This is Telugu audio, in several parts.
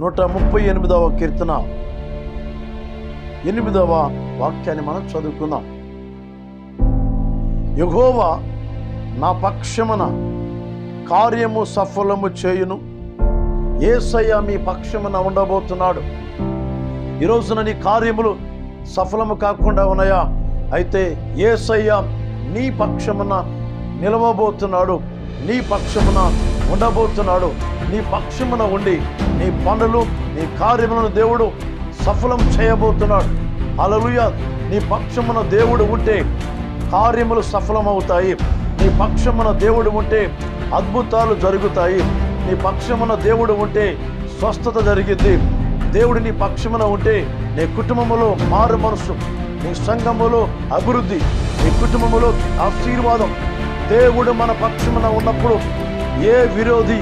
138వ కీర్తన 8వ వాక్యాన్ని మనం చదువుకుందాం. యెహోవా నా పక్షమున కార్యము సఫలము చేయును. యేసయ్య మీ పక్షమున ఉండబోతున్నాడు. ఈరోజున నీ కార్యములు సఫలము కాకుండా ఉన్నాయా? అయితే యేసయ్య నీ పక్షమున నిలవబోతున్నాడు, నీ పక్షమున ఉండబోతున్నాడు. నీ పక్షమున ఉండి నీ పనులు, నీ కార్యములను దేవుడు సఫలం చేయబోతున్నాడు. హల్లెలూయా. నీ పక్షమున దేవుడు ఉంటే కార్యములు సఫలమవుతాయి. నీ పక్షమున దేవుడు ఉంటే అద్భుతాలు జరుగుతాయి. నీ పక్షమున దేవుడు ఉంటే స్వస్థత జరిగింది. దేవుడు నీ పక్షమున ఉంటే నీ కుటుంబములో మారు మనసు, నీ సంఘములో అభివృద్ధి, నీ కుటుంబములో ఆశీర్వాదం. దేవుడు మన పక్షమున ఉన్నప్పుడు ఏ విరోధి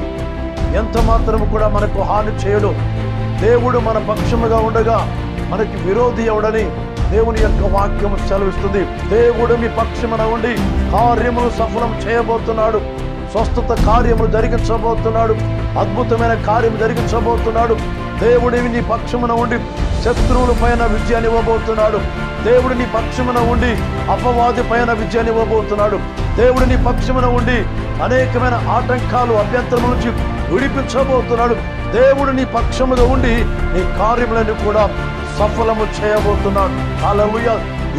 ఎంత మాత్రము కూడా మనకు హాని చేయడు. దేవుడు మన పక్షముగా ఉండగా మనకి విరోధి ఎవడని దేవుని యొక్క వాక్యం సెలవిస్తుంది. దేవుడు మీ పక్షమున ఉండి కార్యములు సఫలం చేయబోతున్నాడు. స్వస్థత కార్యములు జరిగించబోతున్నాడు. అద్భుతమైన కార్యం జరిగించబోతున్నాడు. దేవుడు నీ పక్షమున ఉండి శత్రువుల పైన విజయాన్ని ఇవ్వబోతున్నాడు. దేవుడు నీ పక్షమున ఉండి అపవాది పైన విజయాన్ని ఇవ్వబోతున్నాడు. దేవుడు నీ పక్షమున ఉండి అనేకమైన ఆటంకాలు, అభ్యంతరముల నుంచి విడిపించబోతున్నాడు. దేవుడు నీ పక్షముగా ఉండి నీ కార్యములను కూడా సఫలము చేయబోతున్నాడు. హల్లెలూయా.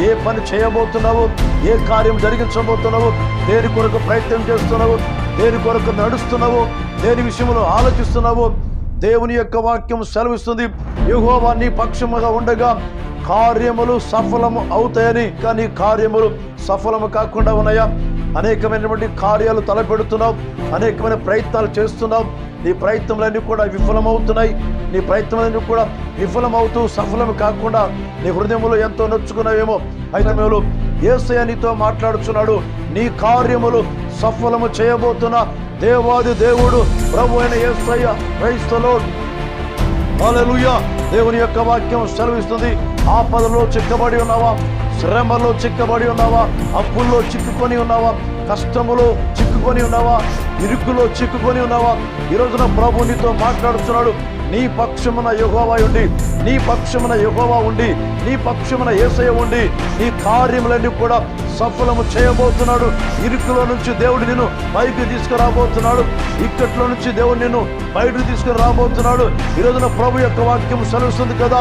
ఏ పని చేయబోతున్నావో, ఏ కార్యం జరిగించబోతున్నావో, దేని కొరకు ప్రయత్నం చేస్తున్నావో, దేని కొరకు నడుస్తున్నావో, దేని విషయంలో ఆలోచిస్తున్నావో, దేవుని యొక్క వాక్యం సెలవిస్తుంది. యెహోవా నీ పక్షముగా ఉండగా కార్యములు సఫలము అవుతాయని. కానీ కార్యములు సఫలము కాకుండా ఉన్నాయా? అనేకమైనటువంటి కార్యాలు తలపెడుతున్నావు, అనేకమైన ప్రయత్నాలు చేస్తున్నావు. నీ ప్రయత్నములన్నీ కూడా విఫలమవుతున్నాయి. నీ ప్రయత్నాలన్నీ కూడా విఫలమవుతూ సఫలము కాకుండా నీ హృదయంలో ఎంతో నొచ్చుకున్నావేమో. అయితే మేము యేసయ్య నీతో మాట్లాడుచున్నాడు. నీ కార్యములు సఫలము చేయబోతున్న దేవాది దేవుడు ప్రభు అయిన యేసయ్య. Praise the lord. హల్లెలూయా. దేవుని యొక్క వాక్యం సెలవిస్తుంది. ఆపదలో చిక్కబడి ఉన్నావా? శ్రమలో చిక్కబడి ఉన్నావా? అప్పుల్లో చిక్కుకొని ఉన్నావా? కష్టములో చిక్కుకొని ఉన్నావా? ఇరుకులో చిక్కుకొని ఉన్నావా? ఈ రోజున ప్రభు నీతో మాట్లాడుతున్నాడు. నీ పక్షమున యెహోవా ఉండి, నీ పక్షమున యెహోవా ఉండి, నీ పక్షమున యేసయ్య ఉండి నీ కార్యములన్నీ కూడా సఫలము చేయబోతున్నాడు. ఇరుకులో నుంచి దేవుడు నిన్ను పైకి తీసుకురాబోతున్నాడు. ఇక్కట్లో నుంచి దేవుడు నిన్ను బయటకు తీసుకుని రాబోతున్నాడు. ఈ రోజున ప్రభు యొక్క వాక్యం సెలవుస్తుంది కదా,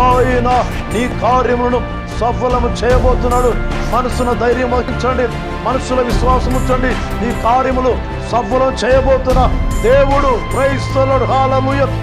ఆయన నీ కార్యములను సఫలము చేయబోతున్నాడు. మనసున ధైర్యం వహించండి, మనసులో విశ్వాసం ఉంచండి. నీ కార్యములు సఫలం చేయబోతున్న దేవుడు. Praise the lord. హల్లెలూయా.